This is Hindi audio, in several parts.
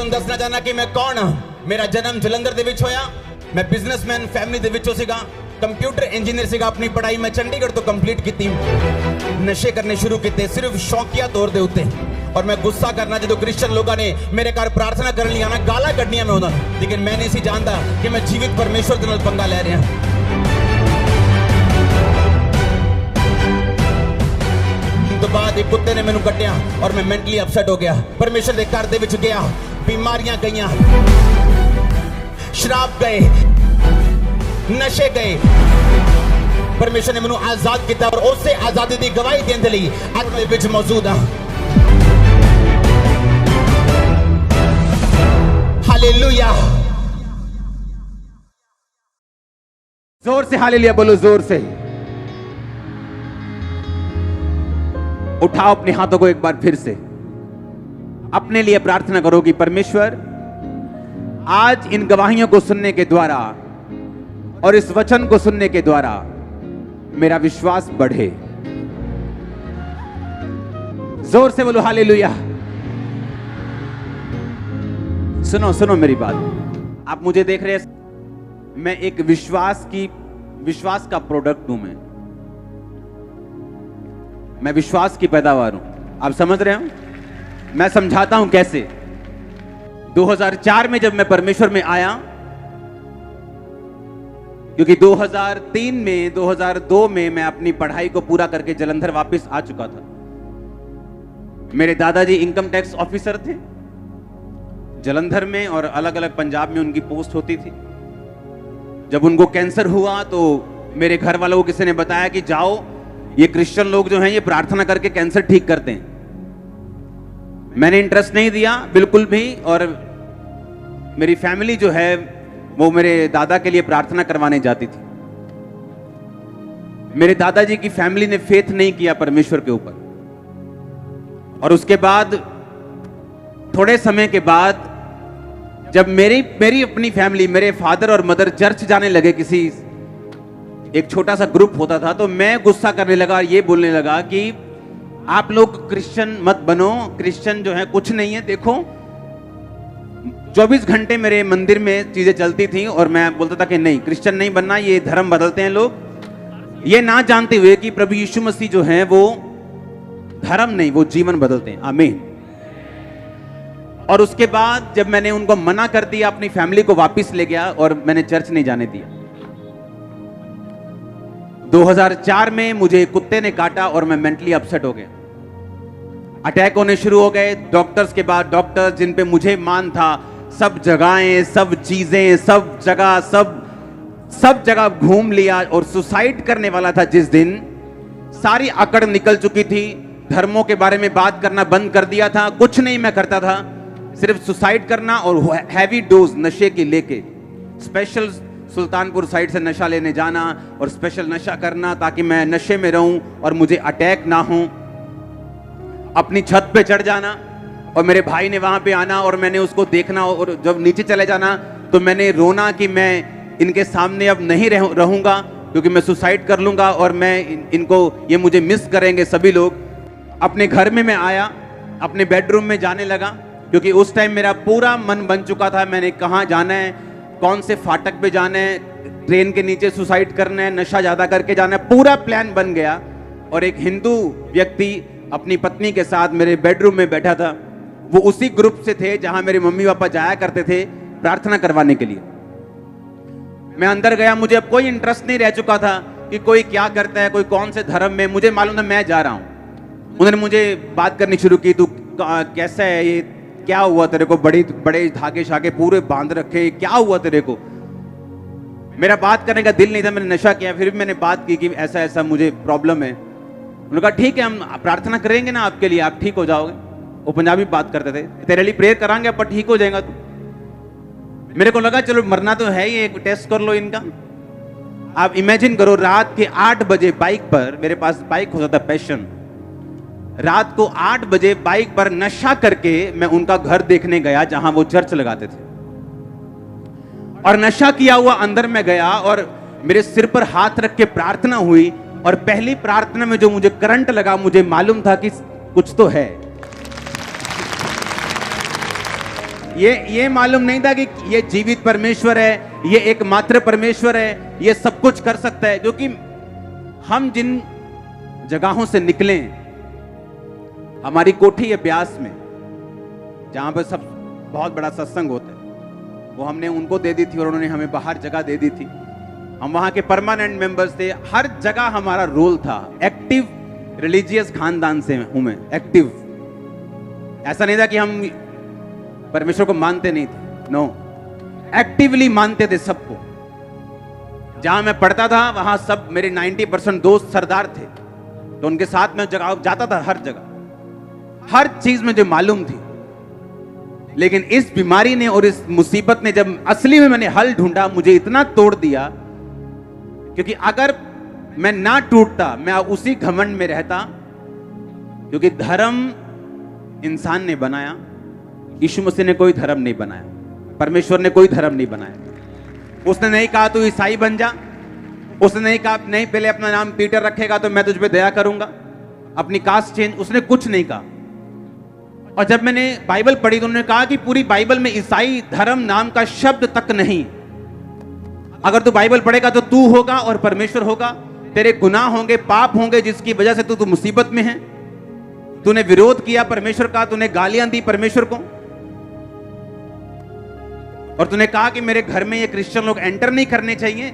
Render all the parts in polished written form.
ਤੁਹਾਨੂੰ ਦੱਸਣਾ ਚਾਹਨਾ ਕਿ ਮੈਂ ਕੌਣ ਹਾਂ। ਮੇਰਾ ਜਨਮ ਜਲੰਧਰ ਦੇ ਵਿੱਚ ਹੋਇਆ। ਮੈਂ ਬਿਜ਼ਨਸਮੈਨ ਫੈਮਿਲੀ ਦੇ ਵਿੱਚੋਂ ਸੀਗਾ। ਕੰਪਿਊਟਰ ਇੰਜੀਨੀਅਰ ਸੀਗਾ। ਆਪਣੀ ਪੜ੍ਹਾਈ ਮੈਂ ਚੰਡੀਗੜ੍ਹ ਤੋਂ ਕੰਪਲੀਟ ਕੀਤੀ। ਨਸ਼ੇ ਕਰਨੇ ਸ਼ੁਰੂ ਕੀਤੇ ਸਿਰਫ ਸ਼ੌਕੀਆ ਤੌਰ ਦੇ ਉੱਤੇ। और मैं गुस्सा करना जो क्रिश्चियन लोगों ने मेरे घर प्रार्थना करने लिया ना गाला कढ़निया मैं उन्होंने, लेकिन मैं नहीं सी जानता कि मैं जीवित परमेश्वर के नाल पंगा ले रहा। तो बाद एक कुत्ते ने मैनू कट्टिया और मैं मेंटली अपसेट हो गया। परमेश्वर के घर दे विच गया, बीमारियां गईयां, शराब गए, नशे गए। परमेश्वर ने मैनू आजाद किया और उससे आजादी की गवाही देने लई अज दे विच मौजूद हां। हालेलुया। जोर से हालेलुया बोलो, जोर से। उठाओ अपने हाथों को एक बार फिर से। अपने लिए प्रार्थना करो कि परमेश्वर आज इन गवाहियों को सुनने के द्वारा और इस वचन को सुनने के द्वारा मेरा विश्वास बढ़े। जोर से बोलो हालेलुया। सुनो सुनो मेरी बात। आप मुझे देख रहे हैं, मैं एक विश्वास का प्रोडक्ट हूं। मैं विश्वास की पैदावार हूं। आप समझ रहे हो? मैं समझाता हूं कैसे। 2004 में जब मैं परमेश्वर में आया, क्योंकि 2003 में 2002 में मैं अपनी पढ़ाई को पूरा करके जलंधर वापस आ चुका था। मेरे दादाजी इनकम टैक्स ऑफिसर थे जलंधर में, और अलग अलग पंजाब में उनकी पोस्ट होती थी। जब उनको कैंसर हुआ तो मेरे घर वालों को किसी ने बताया कि जाओ, ये क्रिश्चियन लोग जो हैं ये प्रार्थना करके कैंसर ठीक करते हैं। मैंने इंटरेस्ट नहीं दिया बिल्कुल भी, और मेरी फैमिली जो है वो मेरे दादा के लिए प्रार्थना करवाने जाती थी। मेरे दादाजी की फैमिली ने फेथ नहीं किया परमेश्वर के ऊपर। और उसके बाद थोड़े समय के बाद जब मेरी अपनी फैमिली, मेरे फादर और मदर चर्च जाने लगे, किसी एक छोटा सा ग्रुप होता था, तो मैं गुस्सा करने लगा, ये बोलने लगा कि आप लोग क्रिश्चियन मत बनो, क्रिश्चियन जो है कुछ नहीं है। देखो 24 घंटे मेरे मंदिर में चीजें चलती थी और मैं बोलता था कि नहीं, क्रिश्चियन नहीं बनना, ये धर्म बदलते हैं लोग, ये ना जानते हुए कि प्रभु यीशु मसीह जो है वो धर्म नहीं, वो जीवन बदलते हैं। आमीन। और उसके बाद जब मैंने उनको मना कर दिया, अपनी फैमिली को वापस ले गया और मैंने चर्च नहीं जाने दिया। 2004 में मुझे कुत्ते ने काटा और मैं मेंटली अपसेट हो गया। अटैक होने शुरू हो गए। डॉक्टर्स के बाद डॉक्टर, जिन पे मुझे मान था, सब जगहें, सब चीजें, सब जगह घूम लिया और सुसाइड करने वाला था जिस दिन, सारी अकड़ निकल चुकी थी। धर्मों के बारे में बात करना बंद कर दिया था। कुछ नहीं मैं करता था, सिर्फ सुसाइड करना और हैवी डोज नशे की लेके स्पेशल सुल्तानपुर साइड से नशा लेने जाना और स्पेशल नशा करना ताकि मैं नशे में रहूं और मुझे अटैक ना हो। अपनी छत पे चढ़ जाना और मेरे भाई ने वहां पे आना और मैंने उसको देखना, और जब नीचे चले जाना तो मैंने रोना कि मैं इनके सामने अब नहीं रहूंगा क्योंकि मैं सुसाइड कर लूंगा और मैं इनको, ये मुझे मिस करेंगे सभी लोग। अपने घर में मैं आया, अपने बेडरूम में जाने लगा, क्योंकि उस टाइम मेरा पूरा मन बन चुका था मैंने कहाँ जाना है, कौन से फाटक पे जाना है, ट्रेन के नीचे सुसाइड करना है, नशा ज्यादा करके जाना है, पूरा प्लान बन गया। और एक हिंदू व्यक्ति अपनी पत्नी के साथ मेरे बेडरूम में बैठा था। वो उसी ग्रुप से थे जहां मेरे मम्मी पापा जाया करते थे प्रार्थना करवाने के लिए। मैं अंदर गया, मुझे अब कोई इंटरेस्ट नहीं रह चुका था कि कोई क्या करता है, कोई कौन से धर्म में, मुझे मालूम था मैं जा रहा हूं। उन्होंने मुझे बात करनी शुरू की, तू कैसा है, ये क्या हुआ तेरे को, बड़े धागे शागे पूरे बांध रखे, क्या हुआ तेरे को। मेरा बात करने का दिल नहीं था, मैंने नशा किया, फिर भी मैंने बात की कि ऐसा ऐसा मुझे प्रॉब्लम है। उन्होंने कहा ठीक है, हम प्रार्थना करेंगे ना आपके लिए, आप ठीक हो जाओगे। वो पंजाबी बात करते थे, तेरे लिए प्रेयर करांगे पर ठीक हो जाएगा तू। मेरे को लगा चलो मरना तो है ही, एक टेस्ट कर लो इनका। आप इमेजिन करो, रात के 8 बजे बाइक पर, मेरे पास बाइक होता था पैशन, रात को 8 बजे बाइक पर नशा करके मैं उनका घर देखने गया जहां वो चर्च लगाते थे। और नशा किया हुआ अंदर में गया और मेरे सिर पर हाथ रख के प्रार्थना हुई। और पहली प्रार्थना में जो मुझे करंट लगा, मुझे मालूम था कि कुछ तो है। ये मालूम नहीं था कि ये जीवित परमेश्वर है, ये एकमात्र परमेश्वर है, ये सब कुछ कर सकता है। क्योंकि हम जिन जगहों से निकले, हमारी कोठी है ब्यास में, जहां पर सब बहुत बड़ा सत्संग होता है, वो हमने उनको दे दी थी और उन्होंने हमें बाहर जगह दे दी थी। हम वहां के परमानेंट मेंबर्स थे, हर जगह हमारा रोल था। एक्टिव रिलीजियस खानदान से हूं मैं, एक्टिव। ऐसा नहीं था कि हम परमेश्वर को मानते नहीं थे, नो, एक्टिवली मानते थे सबको। जहां मैं पढ़ता था वहां सब मेरे 90% दोस्त सरदार थे, तो उनके साथ में जगह जाता था, हर जगह, हर चीज मुझे मालूम थी। लेकिन इस बीमारी ने और इस मुसीबत ने, जब असली में मैंने हल ढूंढा, मुझे इतना तोड़ दिया। क्योंकि अगर मैं ना टूटता, मैं उसी घमंड में रहता। क्योंकि धर्म इंसान ने बनाया, यीशु मसीह ने कोई धर्म नहीं बनाया, परमेश्वर ने कोई धर्म नहीं बनाया। उसने नहीं कहा तू ईसाई बन जा, उसने नहीं कहा नहीं पहले अपना नाम पीटर रखेगा तो मैं तुझ पे दया करूंगा, अपनी कास्ट चेंज, उसने कुछ नहीं कहा। और जब मैंने बाइबल पढ़ी तो उन्होंने कहा कि पूरी बाइबल में ईसाई धर्म नाम का शब्द तक नहीं। अगर तू बाइबल पढ़ेगा तो तू होगा और परमेश्वर होगा, तेरे गुनाह होंगे, पाप होंगे, जिसकी वजह से तू मुसीबत में है। तूने विरोध किया परमेश्वर का, तूने गालियां दी परमेश्वर को, और तूने कहा कि मेरे घर में ये क्रिश्चियन लोग एंटर नहीं करने चाहिए,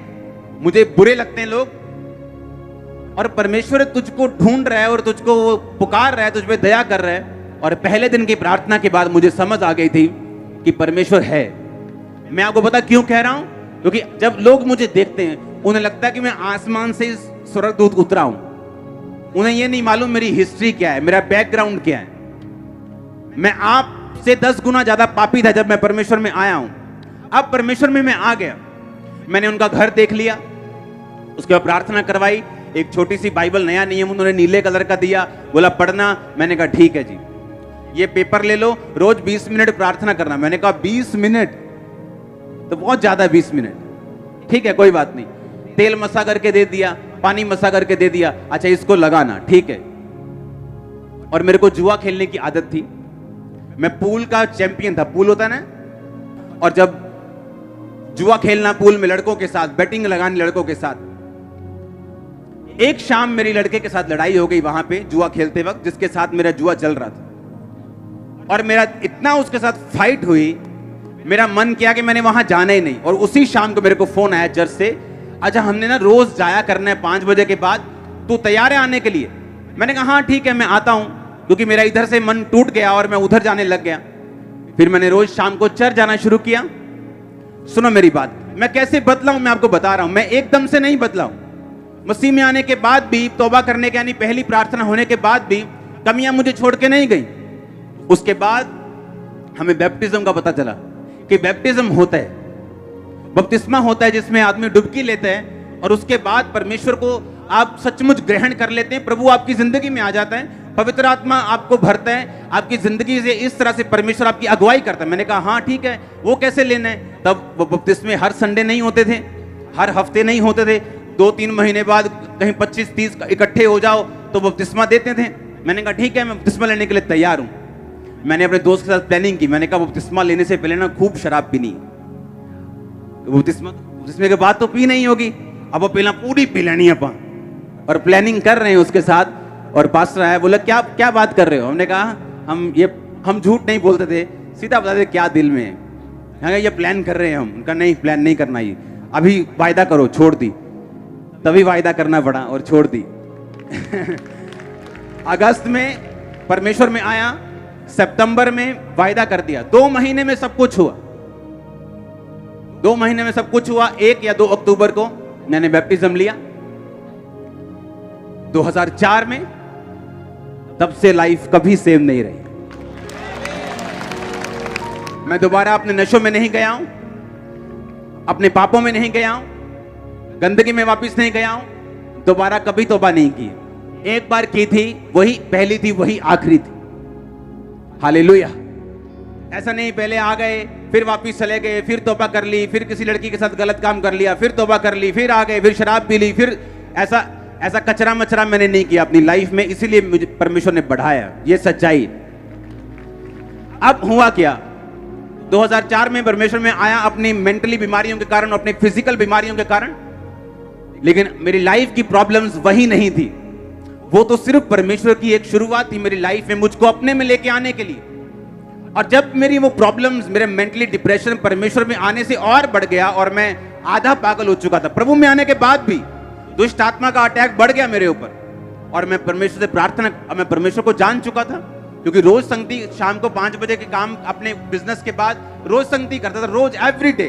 मुझे बुरे लगते हैं लोग। और परमेश्वर तुझको ढूंढ रहा है और तुझको वो पुकार रहा है, तुझ पे दया कर रहा है। और पहले दिन की प्रार्थना के बाद मुझे समझ आ गई थी कि परमेश्वर है। मैं आपको पता क्यों कह रहा हूं? क्योंकि जब लोग मुझे देखते हैं उन्हें लगता है कि मैं आसमान से स्वर्गदूत उतरा हूं। उन्हें यह नहीं मालूम मेरी हिस्ट्री क्या है, मेरा बैकग्राउंड क्या है। मैं आपसे 10 गुना ज्यादा पापी था जब मैं परमेश्वर में आया हूं। अब परमेश्वर में मैं आ गया, मैंने उनका घर देख लिया, उसके बाद प्रार्थना करवाई। एक छोटी सी बाइबल, नया नियम उन्होंने नीले कलर का दिया, बोला पढ़ना। मैंने कहा ठीक है जी, ये पेपर ले लो, रोज 20 मिनट प्रार्थना करना। मैंने कहा 20 मिनट तो बहुत ज्यादा, 20 मिनट ठीक है, कोई बात नहीं। तेल मसा करके दे दिया, पानी मसा करके दे दिया, अच्छा इसको लगाना, ठीक है। और मेरे को जुआ खेलने की आदत थी, मैं पूल का चैंपियन था, पूल होता ना, और जब जुआ खेलना पूल में लड़कों के साथ, बैटिंग लगानी लड़कों के साथ। एक शाम मेरी लड़के के साथ लड़ाई हो गई वहां पे जुआ खेलते वक्त, जिसके साथ मेरा जुआ चल रहा था। और मेरा इतना उसके साथ फाइट हुई, मेरा मन किया कि मैंने वहां जाना ही नहीं। और उसी शाम को मेरे को फोन आया चर्च से, अच्छा हमने ना रोज जाया करना है 5 बजे के बाद, तू तैयार है आने के लिए? मैंने कहा हाँ ठीक है मैं आता हूं, क्योंकि मेरा इधर से मन टूट गया और मैं उधर जाने लग गया। फिर मैंने रोज शाम को चर्च जाना शुरू किया। सुनो मेरी बात, मैं कैसे बदला हूं मैं आपको बता रहा हूं। मैं एकदम से नहीं बदला हूं। मसीह में आने के बाद भी, तौबा करने के यानी पहली प्रार्थना होने के बाद भी कमियां मुझे छोड़ के नहीं गई। उसके बाद हमें बैप्टिज्म का पता चला कि बैप्टिज्म होता है, बपतिस्मा होता है जिसमें आदमी डुबकी लेता है और उसके बाद परमेश्वर को आप सचमुच ग्रहण कर लेते हैं, प्रभु आपकी जिंदगी में आ जाता है, पवित्र आत्मा आपको भरता है, आपकी जिंदगी से इस तरह से परमेश्वर आपकी अगुवाई करता है। मैंने कहा हाँ ठीक है, वो कैसे लेना है? तब वो बपतिस्मे हर संडे नहीं होते थे, हर हफ्ते नहीं होते थे, 2-3 महीने बाद कहीं 25-30 इकट्ठे हो जाओ तो बपतिस्मा देते थे। मैंने कहा ठीक है मैं बपतिस्मा लेने के लिए तैयार हूं। मैंने अपने दोस्त के साथ प्लानिंग की, मैंने कहा बपतिस्मा लेने से पहले ना खूब शराब पीनी, बपतिस्मे के बाद तो पी नहीं होगी, अब वो पहला पूरी पी लेनी है अपन। और प्लानिंग कर रहे हैं उसके साथ, और पास्टर आया, बोला क्या क्या बात कर रहे हो? हमने कहा हम झूठ नहीं बोलते थे, सीधा बताते क्या दिल में है, ये प्लान कर रहे हैं हम। उनका नहीं, प्लान नहीं करना, ये अभी वायदा करो, छोड़ दी। तभी वायदा करना पड़ा और छोड़ दी। अगस्त में परमेश्वर में आया, सितंबर में वायदा कर दिया, 2 महीने में सब कुछ हुआ। 2 महीने में सब कुछ हुआ। 1 या 2 अक्टूबर को मैंने बैप्टिज्म लिया 2004 में। तब से लाइफ कभी सेम नहीं रही। मैं दोबारा अपने नशों में नहीं गया हूं, अपने पापों में नहीं गया हूं, गंदगी में वापस नहीं गया हूं, दोबारा कभी तौबा नहीं की। एक बार की थी, वही पहली थी, वही आखिरी थी। हालेलुया। ऐसा नहीं पहले आ गए फिर वापस चले गए, फिर तौबा कर ली, फिर किसी लड़की के साथ गलत काम कर लिया, फिर तौबा कर ली, फिर आ गए, फिर शराब पी ली, फिर ऐसा कचरा मचरा मैंने नहीं किया अपनी लाइफ में। इसीलिए मुझे परमेश्वर ने बढ़ाया, ये सच्चाई। अब हुआ क्या, 2004 में परमेश्वर में आया अपनी मेंटली बीमारियों के कारण, अपनी फिजिकल बीमारियों के कारण, लेकिन मेरी लाइफ की प्रॉब्लम्स वही नहीं थी। वो तो सिर्फ परमेश्वर की एक शुरुआत थी मेरी लाइफ में, मुझको अपने में लेके आने के लिए। और जब मेरी वो प्रॉब्लम्स, मेरे मेंटली डिप्रेशन परमेश्वर में आने से और बढ़ गया और मैं आधा पागल हो चुका था। प्रभु में आने के बाद भी दुष्ट आत्मा का अटैक बढ़ गया मेरे ऊपर, और मैं परमेश्वर से प्रार्थना, मैं परमेश्वर को जान चुका था, क्योंकि रोज संगति, शाम को 5 बजे के काम अपने बिजनेस के बाद रोज संगति करता था, रोज एवरी डे।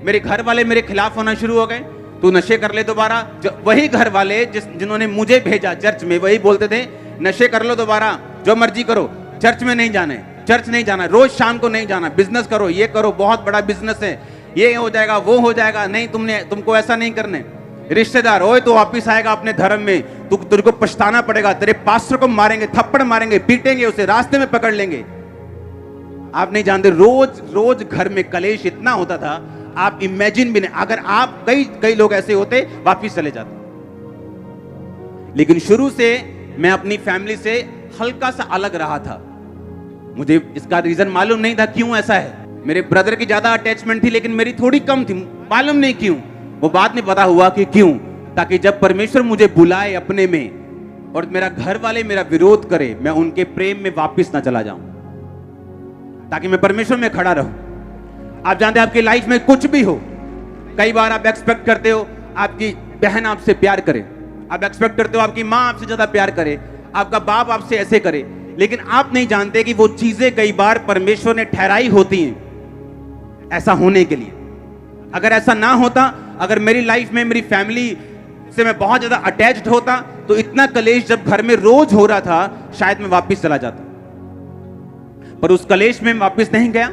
मेरे घर वाले मेरे खिलाफ होना शुरू हो गए, तू नशे कर ले दोबारा। वही घर वाले जिन्होंने मुझे भेजा चर्च में, वही बोलते थे नशे कर लो दोबारा, जो मर्जी करो, चर्च में नहीं जाना है, चर्च नहीं जाना, रोज शाम को नहीं जाना, बिजनेस करो, ये करो, बहुत बड़ा बिजनेस है, ये हो जाएगा, वो हो जाएगा, नहीं तुमको ऐसा नहीं करने। रिश्तेदार, ओए तो वापिस आएगा अपने धर्म में, तेरे को पछताना पड़ेगा, तेरे पास्टर को मारेंगे, थप्पड़ मारेंगे, पीटेंगे, उसे रास्ते में पकड़ लेंगे। आप नहीं जानते, रोज रोज घर में कलेश इतना होता था, आप इमेजिन भी नहीं। अगर आप कई लोग ऐसे होते, वापिस चले जाते। लेकिन शुरू से मैं अपनी फैमिली से हल्का सा अलग रहा था। मुझे इसका रीजन मालूम नहीं था क्यों ऐसा है। मेरे ब्रदर की ज्यादा अटैचमेंट थी, लेकिन मेरी थोड़ी कम थी, मालूम नहीं क्यों। वो बात नहीं पता हुआ कि क्यों, ताकि जब परमेश्वर मुझे बुलाए अपने में और मेरा घर वाले मेरा विरोध करे, मैं उनके प्रेम में वापस ना चला जाऊं, ताकि मैं परमेश्वर में खड़ा रहूं। आप जानते हैं, आपकी लाइफ में कुछ भी हो, कई बार आप एक्सपेक्ट करते हो आपकी बहन आपसे प्यार करे, आप एक्सपेक्ट करते हो आपकी माँ आपसे ज्यादा प्यार करे, आपका बाप आपसे ऐसे करे, लेकिन आप नहीं जानते कि वो चीजें कई बार परमेश्वर ने ठहराई होती हैं ऐसा होने के लिए। अगर ऐसा ना होता, अगर मेरी लाइफ में मेरी फैमिली से मैं बहुत ज्यादा अटैच्ड होता, तो इतना कलेश जब घर में रोज हो रहा था, शायद मैं वापस चला जाता। पर उस कलेश में वापस नहीं गया,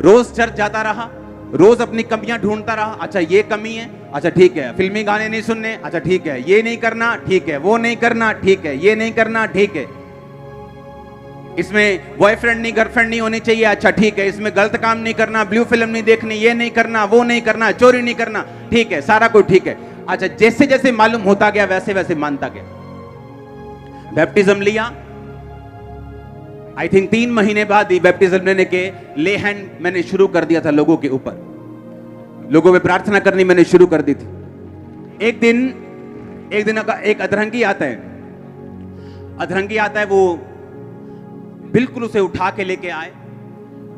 रोज चर्च जाता रहा, रोज अपनी कमियां ढूंढता रहा। अच्छा ये कमी है, अच्छा ठीक है, फिल्मी गाने नहीं सुनने, अच्छा ठीक है, ये नहीं करना, ठीक है, वो नहीं करना, ठीक है, ये नहीं करना, ठीक है, इसमें बॉयफ्रेंड नहीं गर्लफ्रेंड नहीं होनी चाहिए, अच्छा ठीक है, इसमें गलत काम नहीं करना, ब्लू फिल्म नहीं देखनी, ये नहीं करना, वो नहीं करना, चोरी नहीं करना, ठीक है, सारा कुछ ठीक है। अच्छा, जैसे जैसे मालूम होता गया वैसे वैसे मानता गया। बैप्टिज्म लिया, आई थिंक 3 महीने बाद ही बैप्टिज्म लेने के ले हैंड मैंने शुरू कर दिया था लोगों के ऊपर, लोगों पे प्रार्थना करनी मैंने शुरू कर दी थी। एक दिन एक अधरंगी आता है, वो बिल्कुल उसे उठा के लेके आए,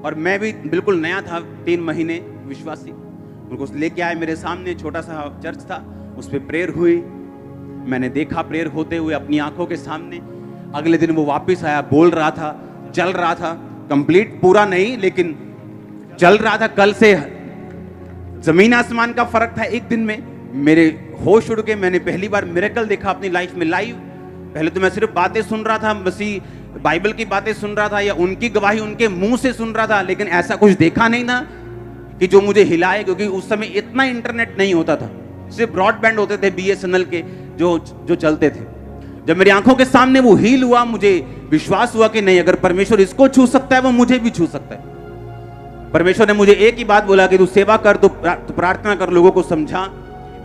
और मैं भी बिल्कुल नया था, 3 महीने विश्वासी, उनको लेके आए मेरे सामने। छोटा सा चर्च था, उस पर प्रेयर हुई, मैंने देखा प्रेयर होते हुए अपनी आंखों के सामने। अगले दिन वो वापस आया, बोल रहा था, चल रहा था, कंप्लीट पूरा नहीं लेकिन चल रहा था। कल से जमीन आसमान का फर्क था एक दिन में। मेरे होश उड़ के मैंने पहली बार मिरेकल देखा अपनी लाइफ में लाइव। पहले तो मैं सिर्फ बातें सुन रहा था, मसीह बाइबल की बातें सुन रहा था या उनकी गवाही उनके मुंह से सुन रहा था, लेकिन ऐसा कुछ देखा नहीं था कि जो मुझे हिलाए, क्योंकि उस समय इतना इंटरनेट नहीं होता था, सिर्फ ब्रॉडबैंड होते थे BSNL के जो चलते थे। जब मेरी आंखों के सामने वो हील हुआ, मुझे विश्वास हुआ कि नहीं, अगर परमेश्वर इसको छू सकता है, वो मुझे भी छू सकता है। परमेश्वर ने मुझे एक ही बात बोला कि तू सेवा कर, तो प्रार्थना कर, लोगों को समझा।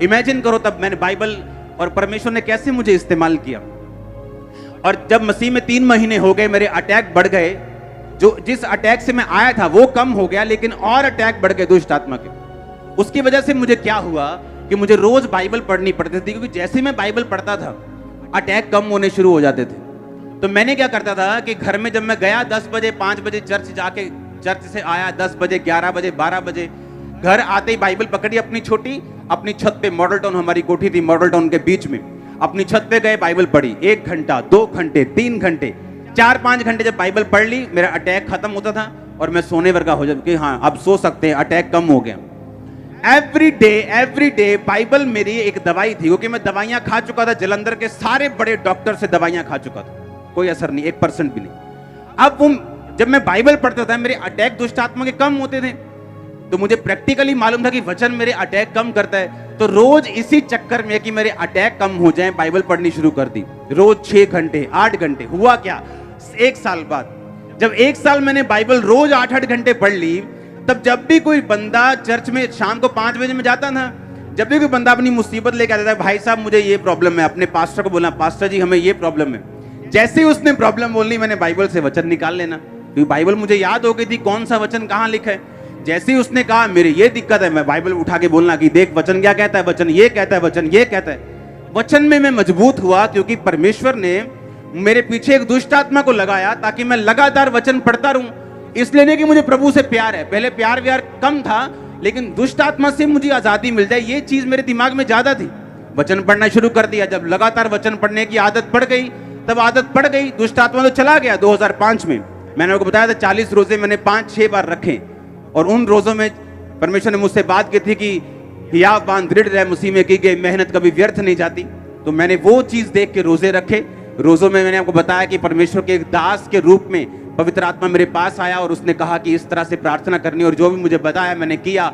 इमेजिन करो, तब मैंने बाइबल और परमेश्वर ने कैसे मुझे इस्तेमाल किया। और जब मसीह में 3 महीने हो गए, मेरे अटैक बढ़ गए, जिस अटैक से मैं आया था वो कम हो गया, लेकिन और अटैक बढ़ गए दुष्ट आत्मा के। उसकी वजह से मुझे क्या हुआ कि मुझे रोज बाइबल पढ़नी पड़ती थी, क्योंकि जैसे मैं बाइबल पढ़ता था अटैक कम होने शुरू हो जाते थे। तो मैंने क्या करता था कि घर में जब मैं गया 10 बजे 5 बजे चर्च से आया, 10 बजे 11 बजे 12 बजे, घर आते ही बाइबल पकड़ी अपनी छत पे, मॉडल टाउन हमारी कोठी थी, मॉडल टाउन के बीच में, अपनी छत पे गए, बाइबल पढ़ी 1 घंटा 2 घंटे 3 घंटे 4-5 घंटे जब बाइबल पढ़ ली, मेरा अटैक खत्म होता था और मैं सोने वर्गा हो जाता कि हाँ अब सो सकते हैं, अटैक कम हो गया। एवरी डे बाइबल मेरी एक दवाई थी, क्योंकि मैं दवाइयां खा चुका था, जलंधर के सारे बड़े डॉक्टर से दवाइयां खा चुका था, कोई असर नहीं, 1% भी नहीं। अब जब मैं बाइबल पढ़ता था, मेरे अटैक दुष्ट आत्मा के कम होते थे, तो मुझे प्रैक्टिकली मालूम था कि वचन मेरे अटैक कम करता है। तो रोज इसी चक्कर में कि मेरे अटैक कम हो जाएं, बाइबल पढ़नी शुरू कर दी, रोज 6 घंटे 8 घंटे। हुआ क्या, 1 साल बाद, जब 1 साल मैंने बाइबल रोज 8-8 घंटे पढ़ ली, तब जब भी कोई बंदा चर्च में शाम को 5 बजे में जाता था, जब भी कोई बंदा अपनी मुसीबत लेके आता था, भाई साहब मुझे ये प्रॉब्लम है, अपने पास्टर को बोला, पास्टर जी हमें ये प्रॉब्लम है। जैसे ही उसने प्रॉब्लम बोलनी, मैंने बाइबल से वचन निकाल लेना, क्योंकि बाइबल मुझे याद हो गई थी कौन सा वचन कहाँ लिखा है। जैसे ही उसने कहा मेरी ये दिक्कत है, मैं बाइबल उठा के बोलना कि देख वचन क्या कहता है, वचन ये कहता है, वचन ये कहता है। वचन में मैं मजबूत हुआ क्योंकि परमेश्वर ने मेरे पीछे एक दुष्ट आत्मा को लगाया ताकि मैं लगातार वचन पढ़ता रहूं। इसलिए नहीं कि मुझे प्रभु से प्यार है, पहले प्यार व्यार कम था, लेकिन दुष्ट आत्मा से मुझे आजादी मिल जाए ये चीज मेरे दिमाग में ज्यादा थी। वचन पढ़ना शुरू कर दिया। जब लगातार वचन पढ़ने की आदत पड़ गई, तब आदत पड़ गई, दुष्ट आत्मा तो चला गया। 2005 में मैंने आपको बताया था 40 रोजे मैंने 5-6 बार रखे, और उन रोजों में परमेश्वर ने मुझसे बात की थी कि हिया बांध दृढ़ रहे, मसीह में की गई मेहनत कभी व्यर्थ नहीं जाती। तो मैंने वो चीज देख के रोजे रखे। रोजों में मैंने आपको बताया कि परमेश्वर के एक दास के रूप में पवित्र आत्मा मेरे पास आया और उसने कहा कि इस तरह से प्रार्थना करनी, और जो भी मुझे बताया मैंने किया,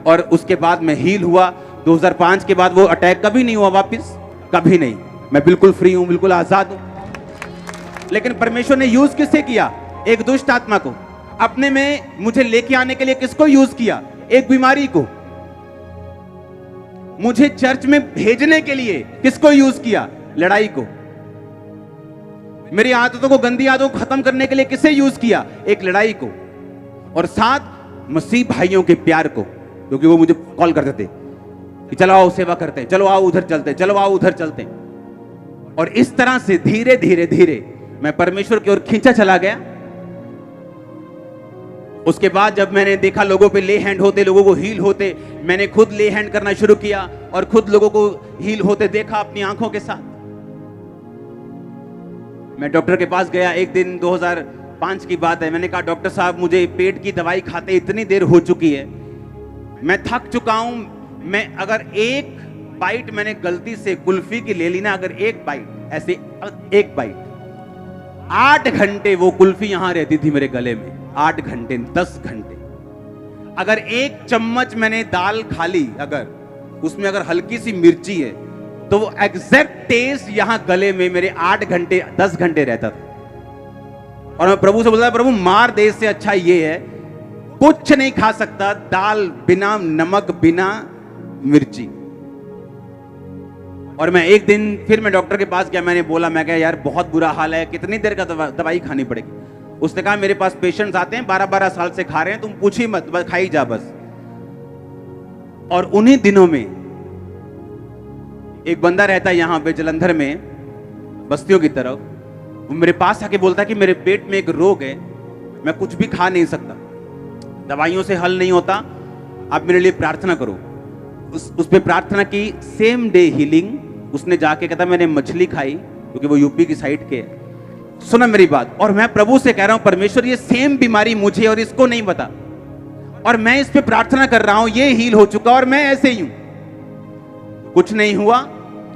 और उसके बाद मैं हील हुआ। 2005 के बाद वो अटैक कभी नहीं हुआ वापस, कभी नहीं। मैं बिल्कुल फ्री हूं, बिल्कुल आजाद हूं। लेकिन परमेश्वर ने यूज किससे किया? एक दुष्ट आत्मा को। अपने में मुझे लेके आने के लिए किसको यूज किया? एक बीमारी को। मुझे चर्च में भेजने के लिए किसको यूज किया? लड़ाई को। मेरी आदतों को, गंदी आदतों को खत्म करने के लिए किसे यूज किया? एक लड़ाई को। और साथ मसीह भाइयों के प्यार को, क्योंकि वो मुझे कॉल करते थे कि चलो आओ सेवा करते हैं, चलो आओ उधर चलते हैं, चलो आओ उधर चलते हैं। और इस तरह से धीरे धीरे धीरे मैं परमेश्वर की ओर खींचा चला गया। उसके बाद जब मैंने देखा लोगों पे ले हैंड होते, लोगों को हील होते, मैंने खुद ले हैंड करना शुरू किया और खुद लोगों को हील होते देखा अपनी आंखों के साथ। मैं डॉक्टर के पास गया एक दिन, 2005 की बात है। मैंने कहा डॉक्टर साहब मुझे पेट की दवाई खाते इतनी देर हो चुकी है, मैं थक चुका हूं। मैं अगर एक बाइट मैंने गलती से कुल्फी की ले ली ना, अगर एक बाइट, ऐसे एक बाइट, 8 घंटे वो कुल्फी यहां रहती थी मेरे गले में। 8 घंटे, 10 घंटे। अगर एक चम्मच मैंने दाल खा ली, अगर उसमें अगर हल्की सी मिर्ची है, तो वो एग्जैक्ट टेस्ट यहां गले में मेरे 8 घंटे 10 घंटे रहता था। और मैं प्रभु से बोलता, प्रभु मार दे, इससे अच्छा ये है कुछ नहीं खा सकता, दाल बिना नमक, बिना मिर्ची। और मैं एक दिन फिर मैं डॉक्टर के पास गया। मैंने बोला, मैं कहा यार बहुत बुरा हाल है, कितनी देर का दवाई खानी पड़ेगी? उसने कहा मेरे पास पेशेंट्स आते हैं 12-12 साल से खा रहे हैं, तुम पूछी मत, बस खाई जा बस। और उन्हीं दिनों में एक बंदा रहता है यहां पे जलंधर में, बस्तियों की तरफ, वो मेरे पास आके बोलता है कि मेरे पेट में एक रोग है, मैं कुछ भी खा नहीं सकता, दवाइयों से हल नहीं होता, आप मेरे लिए प्रार्थना करो। उस पे प्रार्थना की, सेम डे हीलिंग। उसने जाके कहता मैंने मछली खाई, क्योंकि वो यूपी की साइड के है। सुना मेरी बात, और मैं प्रभु से कह रहा हूं परमेश्वर ये सेम बीमारी मुझे और इसको नहीं पता, और मैं इस पे प्रार्थना कर रहा हूं, ये हील हो चुका और मैं ऐसे ही हूं। कुछ नहीं हुआ,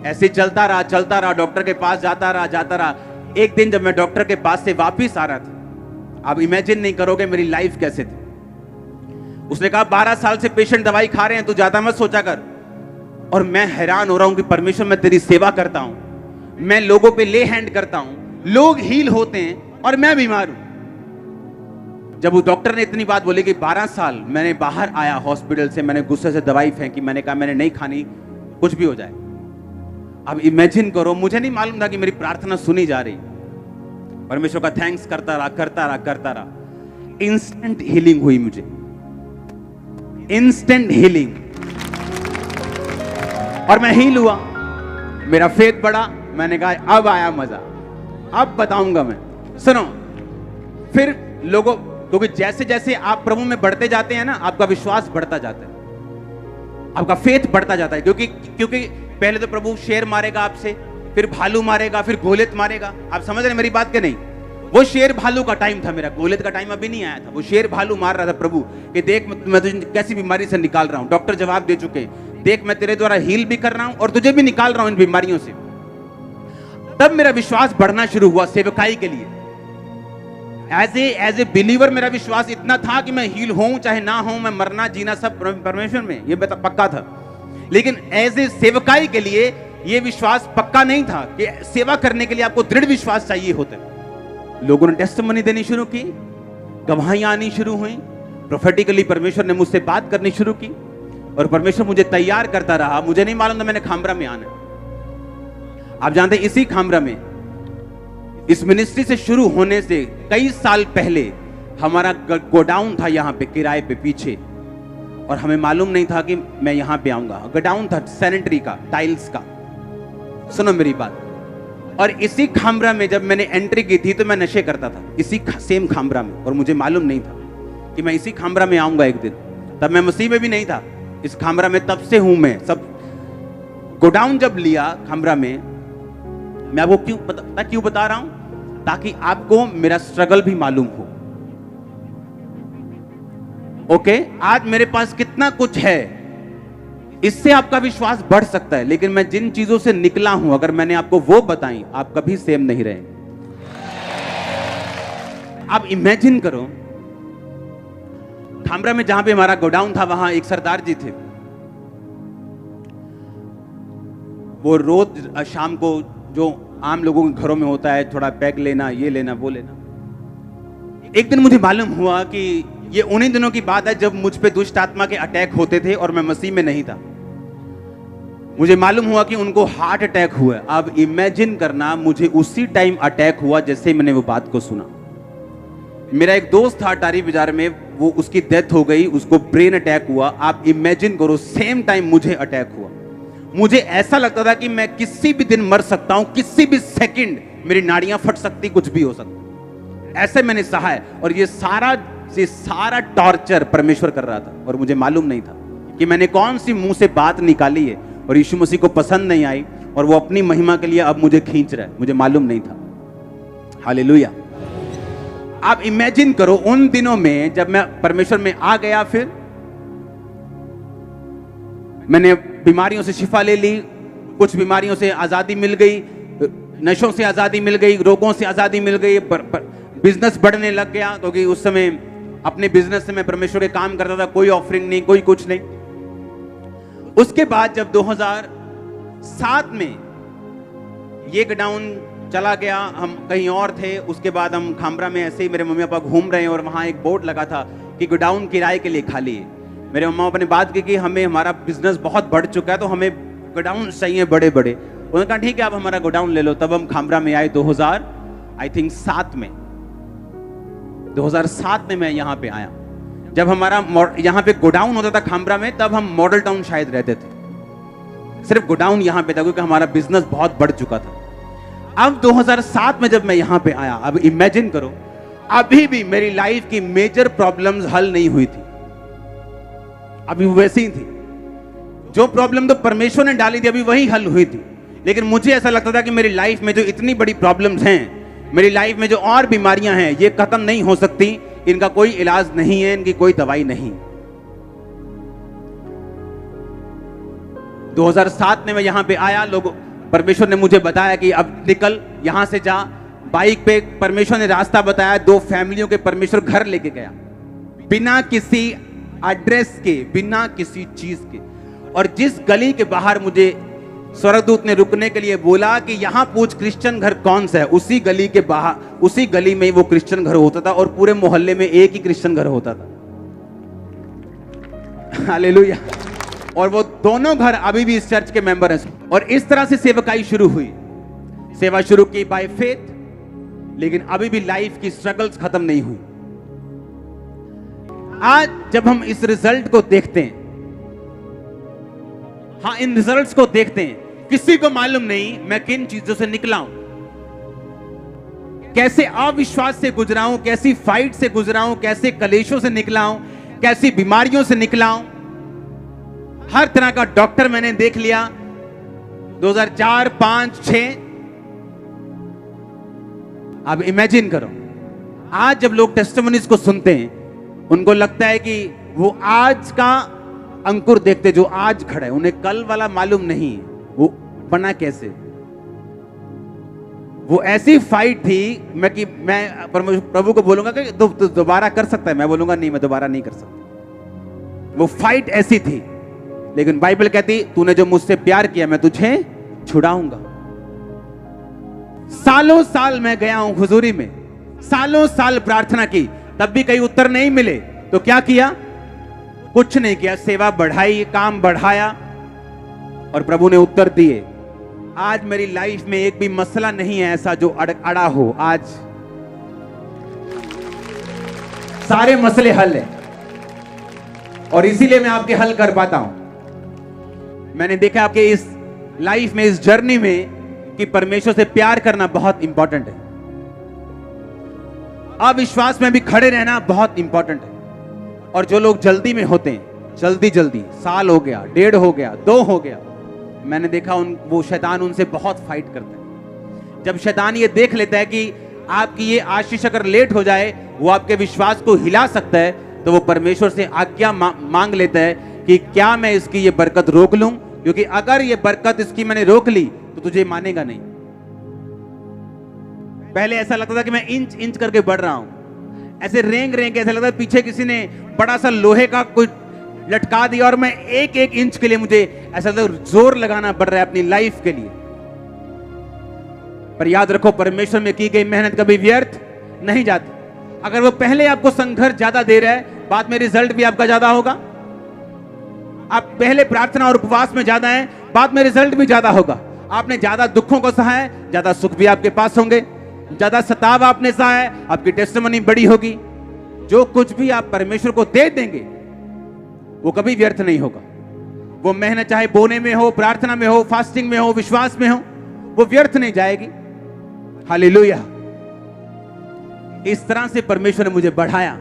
ऐसे चलता रहा, डॉक्टर के पास जाता रहा। एक दिन जब मैं डॉक्टर के पास से वापिस आ रहा था, आप इमेजिन नहीं करोगे मेरी लाइफ कैसे थी। उसने कहा 12 साल से पेशेंट दवाई खा रहे हैं, तू ज्यादा मत सोचा कर। और मैं हैरान हो रहा हूं कि परमेश्वर मैं तेरी सेवा करता हूं, मैं लोगों पे ले हैंड करता हूं, लोग हील होते हैं और मैं बीमार हूं। जब उस डॉक्टर ने इतनी बात बोली कि 12 साल, मैंने बाहर आया हॉस्पिटल से, मैंने गुस्से से दवाई फेंकी, मैंने कहा मैंने नहीं खानी, कुछ भी हो जाए। अब इमेजिन करो, मुझे नहीं मालूम था कि मेरी प्रार्थना सुनी जा रही। परमेश्वर का थैंक्स करता रहा। इंस्टेंट हीलिंग हुई मुझे, इंस्टेंट हीलिंग, और मैं हील हुआ। मेरा फेथ बढ़ा। मैंने कहा अब आया मजा, अब बताऊंगा मैं। सुनो, फिर लोगों, क्योंकि जैसे जैसे आप प्रभु में बढ़ते जाते हैं ना, आपका विश्वास बढ़ता जाता है, आपका फेथ बढ़ता जाता है। क्योंकि पहले तो प्रभु शेर मारेगा आपसे, फिर भालू मारेगा, फिर गोलियत मारेगा। आप समझ रहे मेरी बात के नहीं? वो शेर भालू का टाइम था मेरा, गोलियत का टाइम अभी नहीं आया था। वो शेर भालू मार रहा था प्रभु कि देख मैं तुझे कैसी बीमारी से निकाल रहा हूं। डॉक्टर जवाब दे चुके, देख मैं तेरे द्वारा हील भी कर रहा हूं और तुझे भी निकाल रहा हूं इन बीमारियों से। तब मेरा विश्वास बढ़ना शुरू हुआ सेवकाई के लिए। एज ए बिलीवर मेरा विश्वास इतना था कि मैं हील हूं चाहे ना हूं, मैं मरना जीना सब परमेश्वर में, ये पक्का था। लेकिन एज ए सेवकाई के लिए यह विश्वास पक्का नहीं था कि सेवा करने के लिए आपको दृढ़ विश्वास चाहिए होता है। लोगों ने टेस्टिमनी देनी शुरू की, गवाहियां आनी शुरू हुई, प्रोफेटिकली परमेश्वर ने मुझसे बात करनी शुरू की, और परमेश्वर मुझे तैयार करता रहा। मुझे नहीं मालूम था मैंने खामरा में आना। आप जानते हैं, इसी खामरा में, इस मिनिस्ट्री से शुरू होने से कई साल पहले हमारा गोडाउन था यहाँ पे किराए पे पीछे, और हमें मालूम नहीं था कि मैं यहाँ पे आऊंगा। गोडाउन था सैनिटरी का, टाइल्स का। सुनो मेरी बात। और इसी खामरा में जब मैंने एंट्री की थी तो मैं नशे करता था, इसी सेम खामरा में, और मुझे मालूम नहीं था कि मैं इसी खामरा में आऊंगा एक दिन। तब मैं मसीह में भी नहीं था, इस खामरा में तब से हूं मैं। सब गोडाउन जब लिया खामरा में, मैं आपको क्यों बता रहा हूं, ताकि आपको मेरा स्ट्रगल भी मालूम हो। ओके, आज मेरे पास कितना कुछ है, इससे आपका विश्वास बढ़ सकता है, लेकिन मैं जिन चीजों से निकला हूं, अगर मैंने आपको वो बताई, आप कभी सेम नहीं रहे। आप इमेजिन करो, खामरा में जहां पे हमारा गोडाउन था, वहां एक सरदार जी थे। वो रोज शाम को, जो आम लोगों के घरों में होता है, थोड़ा पैक लेना, ये लेना, वो लेना। एक दिन मुझे मालूम हुआ कि ये उन्हीं दिनों की बात है जब मुझ पे दुष्ट आत्मा के अटैक होते थे और मैं मसीह में नहीं था। मुझे मालूम हुआ कि उनको हार्ट अटैक हुआ। अब इमेजिन करना, मुझे उसी टाइम अटैक हुआ जैसे मैंने वो बात को सुना। मेरा एक दोस्त था अटारी बाजार में, वो उसकी डेथ हो गई, उसको ब्रेन अटैक हुआ। आप इमेजिन करो, सेम टाइम मुझे अटैक हुआ। मुझे ऐसा लगता था कि मैं किसी भी दिन मर सकता हूं, किसी भी सेकंड मेरी नाड़ियां फट सकती, कुछ भी हो सकता। ऐसे मैंने सहा है, और ये सारा टॉर्चर परमेश्वर कर रहा था, और मुझे मालूम नहीं था कि मैंने कौन सी मुंह से बात निकाली है और यीशु मसीह को पसंद नहीं आई, और वो अपनी महिमा के लिए अब मुझे खींच रहा है। मुझे मालूम नहीं था। हालेलुया। आप इमेजिन करो, उन दिनों में जब मैं परमेश्वर में आ गया, फिर मैंने बीमारियों से शिफा ले ली, कुछ बीमारियों से आजादी मिल गई, नशों से आजादी मिल गई, रोगों से आजादी मिल गई, बिजनेस बढ़ने लग गया, क्योंकि उस समय अपने बिजनेस से मैं परमेश्वर के काम करता था, कोई ऑफरिंग नहीं, कोई कुछ नहीं। उसके बाद जब 2007 में ये गोडाउन चला गया, हम कहीं और थे। उसके बाद हम खामरा में ऐसे ही मेरे मम्मी पापा घूम रहे हैं, और वहां एक बोर्ड लगा था कि गोडाउन किराए के लिए खाली है। मेरे मम्मा पापा ने बात की कि हमें, हमारा बिजनेस बहुत बढ़ चुका है, तो हमें गोडाउन चाहिए बड़े बड़े। उन्होंने कहा ठीक है, आप हमारा गोडाउन ले लो। तब हम खामरा में आए 2007 में। 2007 में मैं यहाँ पे आया। जब हमारा यहाँ पे गोडाउन होता था खामरा में, तब हम मॉडल टाउन शायद रहते थे। सिर्फ गोडाउन यहाँ पे था, क्योंकि हमारा बिजनेस बहुत बढ़ चुका था। अब 2007 में जब मैं यहाँ पे आया, अब इमेजिन करो, अभी भी मेरी लाइफ की मेजर प्रॉब्लम्स हल नहीं हुई थी, अभी वैसी ही थी। जो प्रॉब्लम तो परमेश्वर ने डाली थी, अभी वही हल हुई थी। लेकिन मुझे ऐसा लगता था कि मेरी लाइफ में जो इतनी बड़ी प्रॉब्लम्स हैं, मेरी लाइफ में जो और बीमारियां हैं, ये खत्म नहीं हो सकती, इनका कोई इलाज नहीं है, इनकी कोई दवाई नहीं। 2007 में मैं यहां पे आया, लोग, परमेश्वर ने मुझे बताया कि अब निकल यहां से, जा। बाइक पे परमेश्वर ने रास्ता बताया। 2 फैमिलियों के परमेश्वर घर लेके गया, बिना किसी एड्रेस के, बिना किसी चीज के। और जिस गली के बाहर मुझे स्वर्गदूत ने रुकने के लिए बोला कि यहां पूछ क्रिश्चियन घर कौन सा है, उसी गली के बाहर, उसी गली में वो क्रिश्चियन घर होता था, और पूरे मोहल्ले में एक ही क्रिश्चियन घर होता था। हालेलुया। और वो दोनों घर अभी भी इस चर्च के मेंबर हैं। और इस तरह से सेवकाई शुरू हुई, सेवा शुरू की बाय फेथ, लेकिन अभी भी लाइफ की स्ट्रगल्स खत्म नहीं हुई। आज जब हम इस रिजल्ट को देखते हैं, हाँ, इन रिजल्ट्स को देखते हैं, किसी को मालूम नहीं मैं किन चीजों से निकला हूं, कैसे अविश्वास से गुजरा हूं, कैसी फाइट से गुजरा हूं, कैसे कलेशों से निकला हूं, कैसी बीमारियों से निकला हूं। हर तरह का डॉक्टर मैंने देख लिया। 2004, 5, 6। अब इमेजिन करो, आज जब लोग टेस्टिमनीज को सुनते हैं, उनको लगता है कि वो आज का अंकुर देखते जो आज खड़ा है, उन्हें कल वाला मालूम नहीं वो बना कैसे। वो ऐसी फाइट थी मैं प्रभु को बोलूंगा कि तू दोबारा कर सकता है, मैं बोलूंगा नहीं, मैं दोबारा नहीं कर सकता। वो फाइट ऐसी थी, लेकिन बाइबल कहती तूने जो मुझसे प्यार किया मैं तुझे छुड़ाऊंगा। सालों साल मैं गया हूं हुजूरी में, सालों साल प्रार्थना की, तब भी कहीं उत्तर नहीं मिले। तो क्या किया? कुछ नहीं किया, सेवा बढ़ाई, काम बढ़ाया, और प्रभु ने उत्तर दिए। आज मेरी लाइफ में एक भी मसला नहीं है ऐसा जो अड़ा हो। आज सारे मसले हल है, और इसीलिए मैं आपके हल कर पाता हूं। मैंने देखा आपके इस लाइफ में, इस जर्नी में, कि परमेश्वर से प्यार करना बहुत इंपॉर्टेंट है। अविश्वास में भी खड़े रहना बहुत इंपॉर्टेंट है। और जो लोग जल्दी में होते हैं, जल्दी जल्दी, साल हो गया, 1.5 हो गया, 2 हो गया, मैंने देखा वो शैतान उनसे बहुत फाइट करता है। जब शैतान ये देख लेता है कि आपकी ये आशीष अगर लेट हो जाए, वो आपके विश्वास को हिला सकता है, तो वो परमेश्वर से आज्ञा मांग लेता है कि क्या मैं इसकी ये बरकत रोक लूं, क्योंकि अगर ये बरकत इसकी मैंने रोक ली तो तुझे मानेगा नहीं। पहले ऐसा लगता था कि मैं इंच इंच करके बढ़ रहा हूं, ऐसे रेंग रेंग, ऐसा लगता है पीछे किसी ने बड़ा सा लोहे का कुछ लटका दिया और मैं एक एक इंच के लिए मुझे ऐसा लगता है जोर लगाना पड़ रहा है अपनी लाइफ के लिए। पर याद रखो, परमेश्वर में की गई मेहनत कभी व्यर्थ नहीं जाती। अगर वो पहले आपको संघर्ष ज्यादा दे रहा है, बाद में रिजल्ट भी आपका ज्यादा होगा। आप पहले प्रार्थना और उपवास में ज्यादा हैं, बाद में रिजल्ट भी ज्यादा होगा। आपने ज्यादा दुखों को सहा है, ज्यादा सुख भी आपके पास होंगे। ज्यादा सताव आपने सहा है, आपकी टेस्टिमनी बड़ी होगी। जो कुछ भी आप परमेश्वर को दे देंगे वो कभी व्यर्थ नहीं होगा। वो मेहनत चाहे बोने में हो, प्रार्थना में हो, फास्टिंग में हो, विश्वास में हो, वो व्यर्थ नहीं जाएगी। हालेलुया। इस तरह से परमेश्वर ने मुझे बढ़ाया,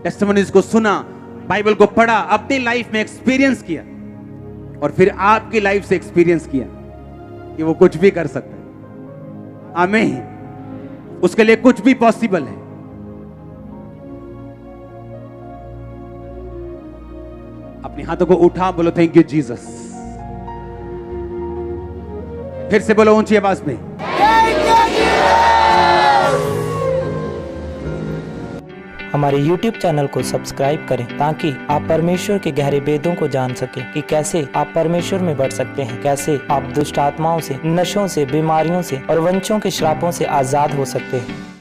टेस्टिमनीज को सुना, बाइबल को पढ़ा, अपनी लाइफ में एक्सपीरियंस किया, और फिर आपकी लाइफ से एक्सपीरियंस किया कि वो कुछ भी कर सकता है। आमीन। उसके लिए कुछ भी पॉसिबल है। अपने हाथों को उठा, बोलो थैंक यू जीसस। फिर से बोलो ऊंची आवाज में। हमारे YouTube चैनल को सब्सक्राइब करें ताकि आप परमेश्वर के गहरे भेदों को जान सकें कि कैसे आप परमेश्वर में बढ़ सकते हैं, कैसे आप दुष्ट आत्माओं से, नशों से, बीमारियों से और वंशों के श्रापों से आजाद हो सकते हैं।